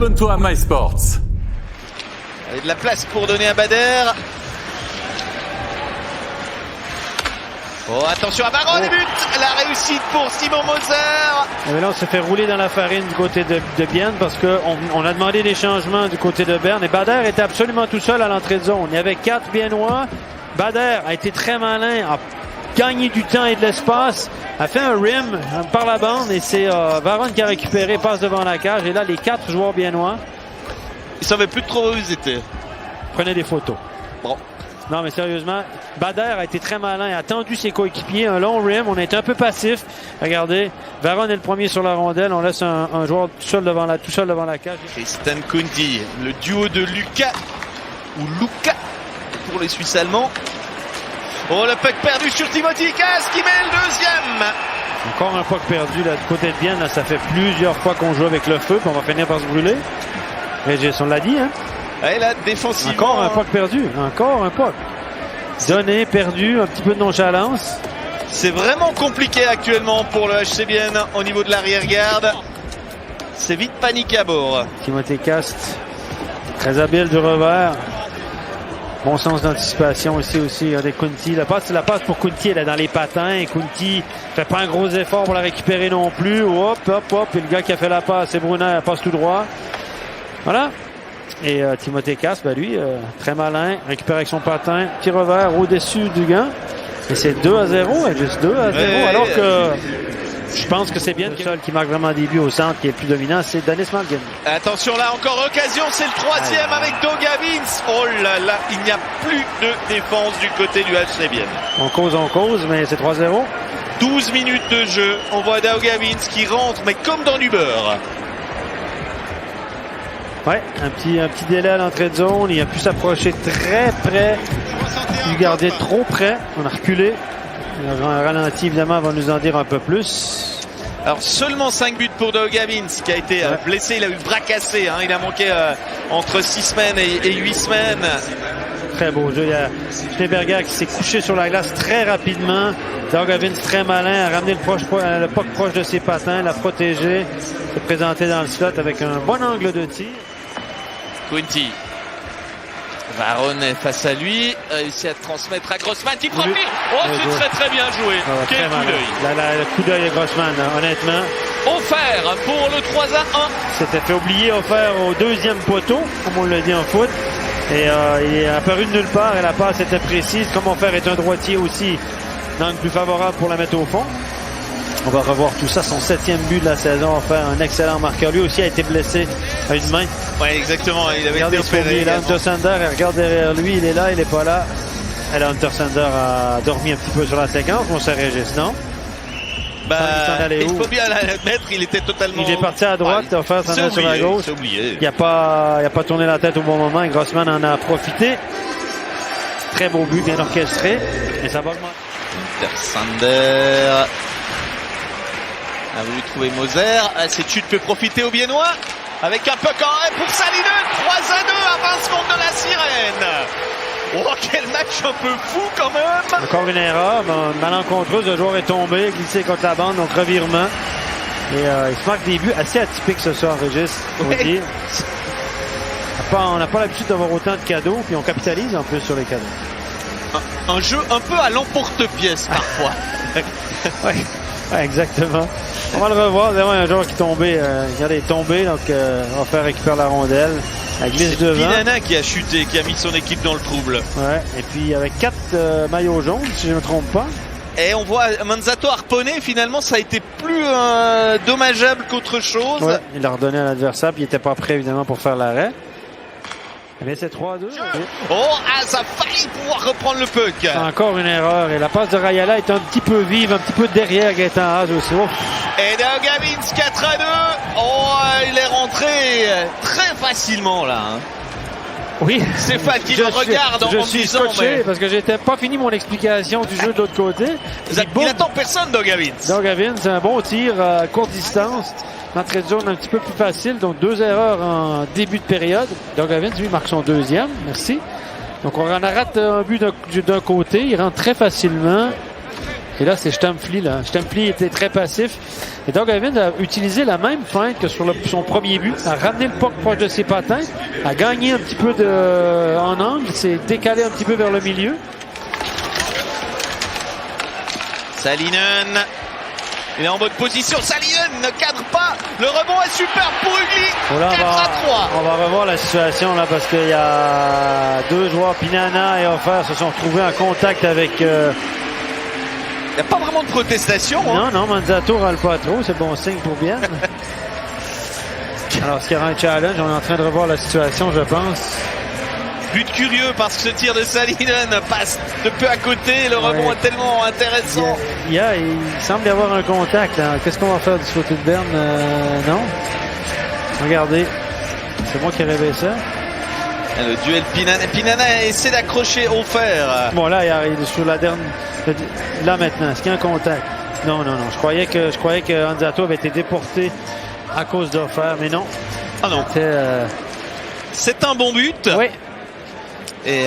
abonne-toi à MySports. Il y a de la place pour donner à Bader. Oh, attention à Baron, le but. La réussite pour Simon Moser. Et là, on se fait rouler dans la farine du côté de Bienne parce qu'on a demandé des changements du côté de Berne. Et Bader était absolument tout seul à l'entrée de zone. Il y avait 4 Biennois. Bader a été très malin, a gagné du temps et de l'espace, a fait un rim par la bande et c'est Varon qui a récupéré, passe devant la cage. Et là, les 4 joueurs biennois. Ils savaient plus trop où ils étaient. Prenaient des photos. Bon. Non, mais sérieusement, Bader a été très malin, il a tendu ses coéquipiers, un long rim, on a été un peu passif. Regardez, Varon est le premier sur la rondelle, on laisse un joueur tout seul devant la cage. Tristan Kunti, le duo de Lucas, ou Luca, pour les Suisses allemands. Oh, le puck perdu sur Timothy Cass qui met le deuxième. Encore un puck perdu là, du côté de Bienne, là, ça fait plusieurs fois qu'on joue avec le feu, puis on va finir par se brûler. Régis, on l'a dit, hein? Et là, défensivement. Encore un puck perdu. Encore un puck. Donné, perdu, un petit peu de nonchalance. C'est vraiment compliqué actuellement pour le HC Bienne au niveau de l'arrière-garde. C'est vite panique à bord. Timothée Cast, très habile du revers. Bon sens d'anticipation aussi. Regardez Kunti. La passe pour Kunti, elle est dans les patins. Et Kunti fait pas un gros effort pour la récupérer non plus. Hop. Et le gars qui a fait la passe, c'est Brunner, elle passe tout droit. Voilà. Et Timothée Cass, lui, très malin, récupère avec son patin, petit revers au-dessus du gant. Et c'est 2-0, juste 2-0, alors que je pense que c'est bien le seul qui marque vraiment des buts au centre, qui est plus dominant, c'est Dennis Malgin. Attention là, encore occasion, c'est le troisième avec Dogavins. Oh là là, il n'y a plus de défense du côté du HC Bienne. On cause, mais c'est 3-0. 12 minutes de jeu, on voit Dogavins qui rentre, mais comme dans du beurre. Ouais, un petit délai à l'entrée de zone. Il a pu s'approcher très près du gardien, trop près. On a reculé. Le ralenti, évidemment, va nous en dire un peu plus. Alors, seulement 5 buts pour Dogavins, qui a été blessé. Il a eu le bras cassé. Hein. Il a manqué entre 6 semaines et 8 semaines. Très beau jeu. Il y a Schneeberger qui s'est couché sur la glace très rapidement. Dogavins très malin, a ramené le puck proche de ses patins, l'a protégé, s'est présenté dans le slot avec un bon angle de tir. Kunti. Varon est face à lui, réussit à transmettre à Grossman qui profite. Oh, c'est très bien joué. Quel coup d'œil. Le coup d'œil de Grossman, honnêtement. Offert pour le 3-1. C'était fait oublier, offert au deuxième poteau, comme on le dit en foot. Et il est apparu de nulle part et la passe était précise. Comme offert est un droitier aussi, l'angle plus favorable pour la mettre au fond. On va revoir tout ça, son 7e but de la saison, a fait un excellent marqueur. Lui aussi a été blessé à une main. Oui, exactement, il avait été opéré. Hunter Sander, elle regarde derrière lui, il est là, il n'est pas là. Hunter Sander a dormi un petit peu sur la séquence, on s'est Régis, non? Il faut bien l'admettre, il était totalement... Il est parti à droite, offert s'en sur la gauche. Il n'a pas tourné la tête au bon moment, et Grossman en a profité. Très beau but, bien orchestré, et ça va augmenter. Hunter Sander a voulu trouver Moser. Cette chute peut profiter aux Biennois avec un puck en haie pour Salineux. 3-2 à 20 secondes de la sirène. Oh, quel match un peu fou quand même. Encore une erreur, malencontreuse, le joueur est tombé, glissé contre la bande, donc revirement. Et il se marque des buts assez atypiques ce soir, Régis, faut dire. On n'a pas l'habitude d'avoir autant de cadeaux, puis on capitalise en plus sur les cadeaux. Un jeu un peu à l'emporte-pièce parfois. Ouais, exactement. On va le revoir. Vraiment, un joueur qui est tombé. Regardez, il est tombé. Donc, on va faire récupérer la rondelle. Elle glisse devant. C'est Pinana qui a chuté, qui a mis son équipe dans le trouble. Ouais. Et puis, avec 4 maillots jaunes, si je ne me trompe pas. Et on voit Manzato harponné. Finalement, ça a été plus dommageable qu'autre chose. Ouais, il l'a redonné à l'adversaire. Puis, il n'était pas prêt, évidemment, pour faire l'arrêt. Mais c'est 3-2. Oh, ça a failli pouvoir reprendre le puck. Encore une erreur. Et la passe de Rayala est un petit peu vive, un petit peu derrière Gaëtan Haas aussi. Oh. Et Dogavins 4-2. Oh, il est rentré très facilement là. Oui. Stéphane qui me regarde en me disant... parce que j'étais pas fini mon explication du jeu de l'autre côté. Il attend personne, Dogavins. Dogavins, c'est un bon tir à courte distance. L'entrée de zone un petit peu plus facile. Donc 2 erreurs en début de période. Dogavins, lui, marque son 2e. Merci. Donc on en rate un but d'un côté. Il rentre très facilement. Et là, c'est Stamfli. Stamfli était très passif. Et Doug Evans a utilisé la même feinte que sur son premier but, a ramené le puck proche de ses patins, a gagné un petit peu en angle, s'est décalé un petit peu vers le milieu. Salinen, il est en bonne position. Salinen ne cadre pas. Le rebond est super pour Ugly. Voilà, 4-3. On va revoir la situation là parce qu'il y a deux joueurs, Pinana et Offer, se sont retrouvés en contact avec. Il n'y a pas vraiment de protestation. Hein. Non, Manzato râle pas trop, c'est bon signe pour bien. Alors, est-ce qu'il y aura un challenge? On est en train de revoir la situation, je pense. But curieux parce que ce tir de Salinen passe de peu à côté. Le rebond est tellement intéressant. Il semble y avoir un contact. Qu'est-ce qu'on va faire du côté de Berne? Non. Regardez. C'est moi qui rêvais ça. Le duel Pinana. Pinana essaie d'accrocher au fer. Bon, là, il arrive sur la dernière. Là maintenant, est-ce qu'il y a un contact? Non. Je croyais que Anzato avait été déporté à cause d'Offer, mais non. Ah non. C'est un bon but. Oui. Et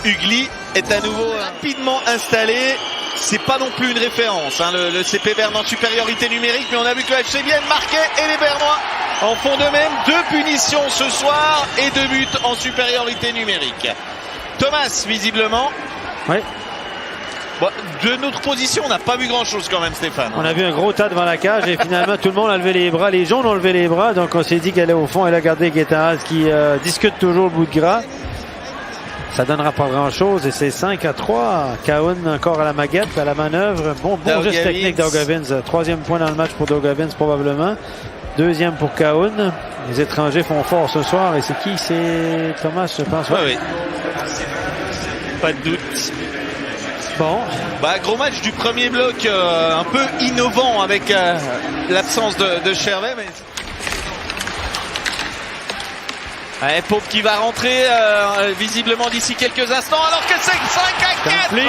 Ugly est à nouveau rapidement installé. C'est pas non plus une référence, hein, le CP Berne en supériorité numérique, mais on a vu que le FC Bienne marquait et les Bernois en font de même. 2 punitions ce soir et 2 buts en supériorité numérique. Thomas, visiblement. Oui. Bon, de notre position, on n'a pas vu grand-chose quand même, Stéphane. On a vu un gros tas devant la cage et finalement tout le monde a levé les bras. Les jaunes ont levé les bras, donc on s'est dit qu'elle est au fond. Elle a gardé Guetaras qui discute toujours le bout de gras. Ça donnera pas grand-chose et c'est 5-3. Kaun encore à la maguette, à la manœuvre. Bon geste technique Doug Evans. 3e point dans le match pour Doug Evans probablement. 2e pour Kaun. Les étrangers font fort ce soir et c'est qui? C'est Thomas, je pense. Oui. Pas de doute. Bon. Gros match du premier bloc, un peu innovant avec l'absence de Chervet. Mais... Allez, Pope qui va rentrer visiblement d'ici quelques instants alors que c'est 5-4. Mais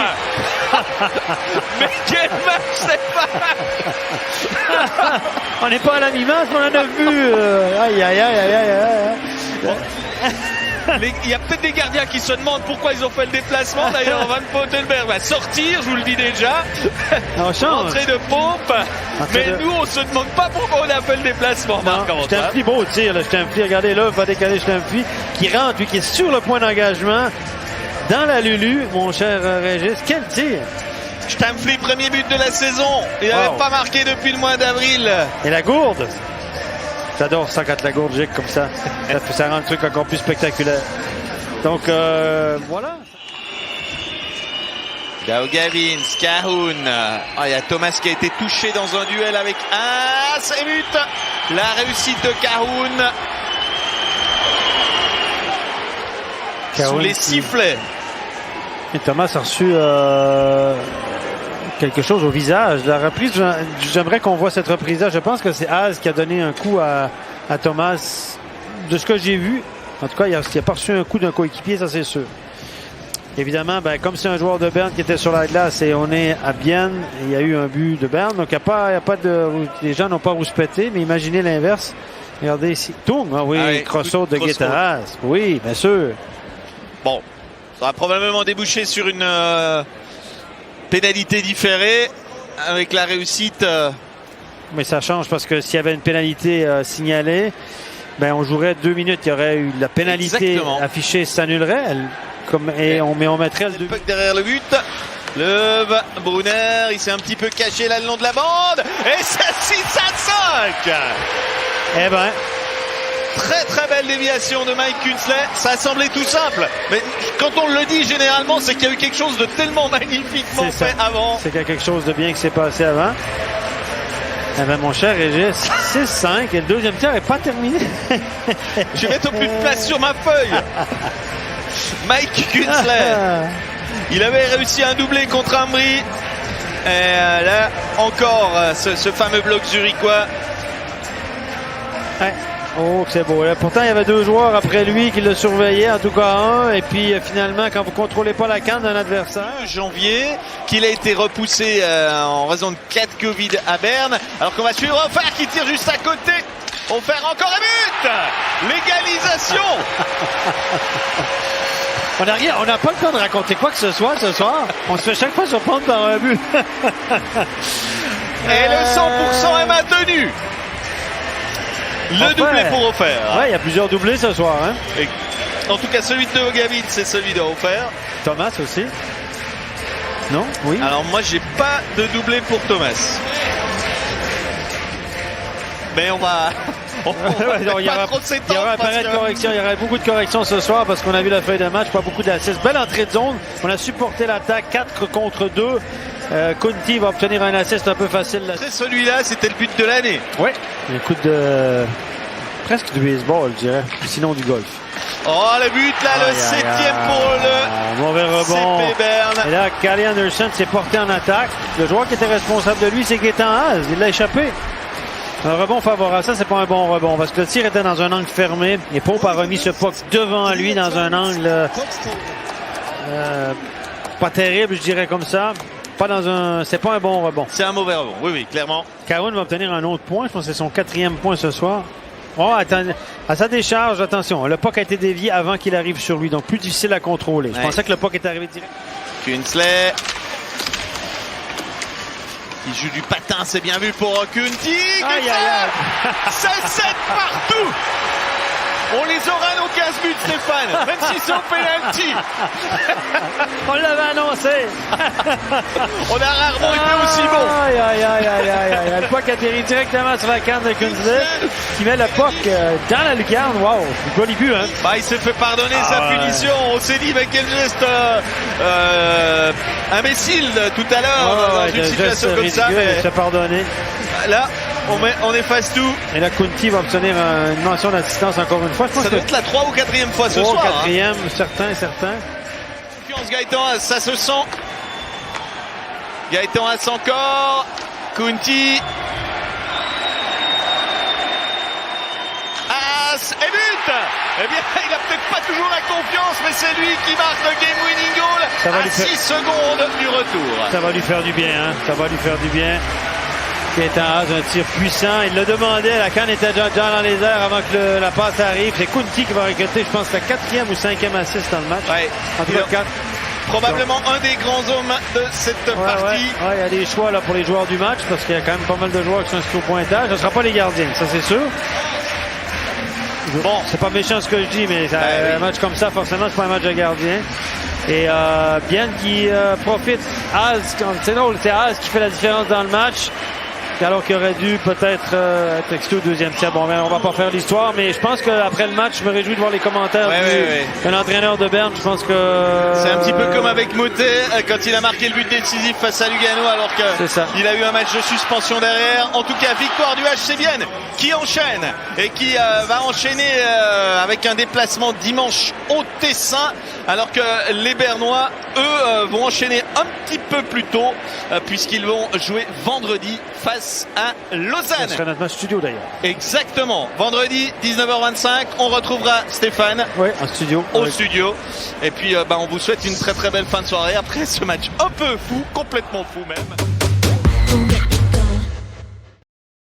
quel match c'est pas. On n'est pas à la mi-match, mais on en a vu. Aïe. Il y a peut-être des gardiens qui se demandent pourquoi ils ont fait le déplacement. D'ailleurs, Van Pottenberg va sortir, je vous le dis déjà. Entrée de Pope. Nous, on se demande pas pourquoi on a fait le déplacement. Stamfli, beau tir. Stamfli, regardez là, va décaler Stamfli qui rentre, lui qui est sur le point d'engagement. Dans la Lulu, mon cher Régis. Quel tir! Stamfli, premier but de la saison. Il n'avait pas marqué depuis le mois d'avril. Et la gourde! J'adore ça quand la gourde gicle comme ça. Ça rend le truc encore plus spectaculaire. Donc, voilà. Daugavins, Kahun. Il y a Thomas qui a été touché dans un duel avec c'est but. La réussite de Kahun. Sous les sifflets. Et Thomas a reçu quelque chose au visage. La reprise, j'aimerais qu'on voit cette reprise-là. Je pense que c'est Az qui a donné un coup à Thomas. De ce que j'ai vu, en tout cas, il n'a pas reçu un coup d'un coéquipier, ça c'est sûr. Évidemment, comme c'est un joueur de Berne qui était sur la glace et on est à Bienne, il y a eu un but de Berne. Donc, les gens n'ont pas rouspété, mais imaginez l'inverse. Regardez ici. Tourne, crossout de Guetaras. Oui, bien sûr. Bon, ça va probablement déboucher sur une pénalité différée avec la réussite. Mais ça change parce que s'il y avait une pénalité signalée, on jouerait 2 minutes. Il y aurait eu la pénalité affichée, s'annulerait. On mettrait le puck derrière le but. Löw, Brunner, il s'est un petit peu caché là le long de la bande. Et ça 6-5. Très très belle déviation de Mike Kunsley. Ça a semblé tout simple, mais quand on le dit généralement, c'est qu'il y a eu quelque chose de tellement magnifiquement fait avant. C'est qu'il y a quelque chose de bien qui s'est passé avant. Mon cher Régis, 6-5 et le deuxième tiers n'est pas terminé. Je vais mettre au plus de place sur ma feuille. Mike Kunsley. Il avait réussi un doublé contre Ambry. Et là encore ce fameux bloc zurichois. Oh, c'est beau. Là, pourtant, il y avait 2 joueurs après lui qui le surveillaient, en tout cas un. Et puis, finalement, quand vous ne contrôlez pas la canne d'un adversaire. Janvier, qu'il a été repoussé en raison de cas de Covid à Berne. Alors qu'on va suivre Offer qui tire juste à côté. Offer encore un but. L'égalisation. On n'a pas le temps de raconter quoi que ce soit ce soir. On se fait chaque fois surprendre par un but. Et le 100% est maintenu. Le doublé pour Hofer. Ouais, il y a plusieurs doublés ce soir. Hein. Et, en tout cas, celui de Gavin, c'est celui de Hofer. Thomas aussi. Non? Oui. Alors moi, j'ai pas de doublé pour Thomas. Mais on va... Il y aura beaucoup de corrections ce soir parce qu'on a vu la feuille de match, pas beaucoup d'assists. Belle entrée de zone. On a supporté l'attaque 4 contre 2. Kunti va obtenir un assist un peu facile. Celui-là, c'était le but de l'année. Oui. Un coup de... presque du baseball, je dirais. Sinon du golf. Oh, le but là, le 7e pour le mauvais rebond. CP Berne. Et là, Callie Anderson s'est porté en attaque. Le joueur qui était responsable de lui, c'est Gaétan Haas. Il l'a échappé. Un rebond favorable. Ça, c'est pas un bon rebond parce que le tir était dans un angle fermé. Et Pope a remis ce puck devant lui dans un angle pas terrible, je dirais comme ça. Pas dans un. C'est pas un bon rebond. C'est un mauvais rebond. Oui, clairement. Cowan va obtenir un autre point. Je pense que c'est son 4e point ce soir. Oh, attends. À sa décharge, attention. Le puck a été dévié avant qu'il arrive sur lui. Donc, plus difficile à contrôler. Je pensais que le puck était arrivé direct. Kunsley. Il joue du patin, c'est bien vu pour Kunti. Ça 7 partout. On les aura nos 15 buts, Stéphane, même si c'est au penalty. On l'avait annoncé. On a rarement été aussi bon. Le puck atterrit directement sur la canne de Kunsley, qui met le puck dans la lucarne. Wow, joli but, hein. Bah, il s'est fait pardonner sa punition. On s'est dit, mais quel geste imbécile tout à l'heure dans une situation comme ça. Mais... c'est pardonné. Là, on efface tout. Et là, Kunti va obtenir une mention d'assistance encore une fois. Je pense ça doit être la 3e ou 4e fois ce soir. 4e, certain. Confiance Gaétan Haas, ça se sent. Gaétan Haas encore. Kunti. Haas et but. Eh bien, il a peut-être pas toujours la confiance, mais c'est lui qui marque le game-winning goal à 6 secondes du retour. Ça va lui faire du bien, hein. Ça va lui faire du bien. Gaétan Haas, un tir puissant. Il le demandait. La canne était déjà dans les airs avant que la passe arrive. C'est Kunti qui va récolter, je pense, la 4e ou 5e assist dans le match. Ouais. En tout cas, 4. Probablement un des grands hommes de cette partie. Il y a des choix là pour les joueurs du match parce qu'il y a quand même pas mal de joueurs qui sont inscrits au pointage. Ce ne sera pas les gardiens, ça c'est sûr. Bon, c'est pas méchant ce que je dis, mais un match comme ça, forcément, c'est pas un match de gardien. Et bien qui profite. Haas, c'est drôle, c'est Haas qui fait la différence dans le match. Alors qu'il aurait dû peut-être être exclu au 2e tiers. Bon, on va pas faire l'histoire, mais je pense qu'après le match, je me réjouis de voir les commentaires de l'entraîneur de Berne. Je pense que c'est un petit peu comme avec Motet quand il a marqué le but décisif face à Lugano, alors qu'il a eu un match de suspension derrière. En tout cas, victoire du HC Vienne qui enchaîne et qui va enchaîner avec un déplacement dimanche au Tessin, alors que les Bernois, eux, vont enchaîner un petit peu plus tôt puisqu'ils vont jouer vendredi face à Lausanne. Ce sera notre match studio d'ailleurs. Exactement. Vendredi 19h25, on retrouvera Stéphane. Oui, en studio. Au studio. Et puis on vous souhaite une très très belle fin de soirée après ce match un peu fou, complètement fou même.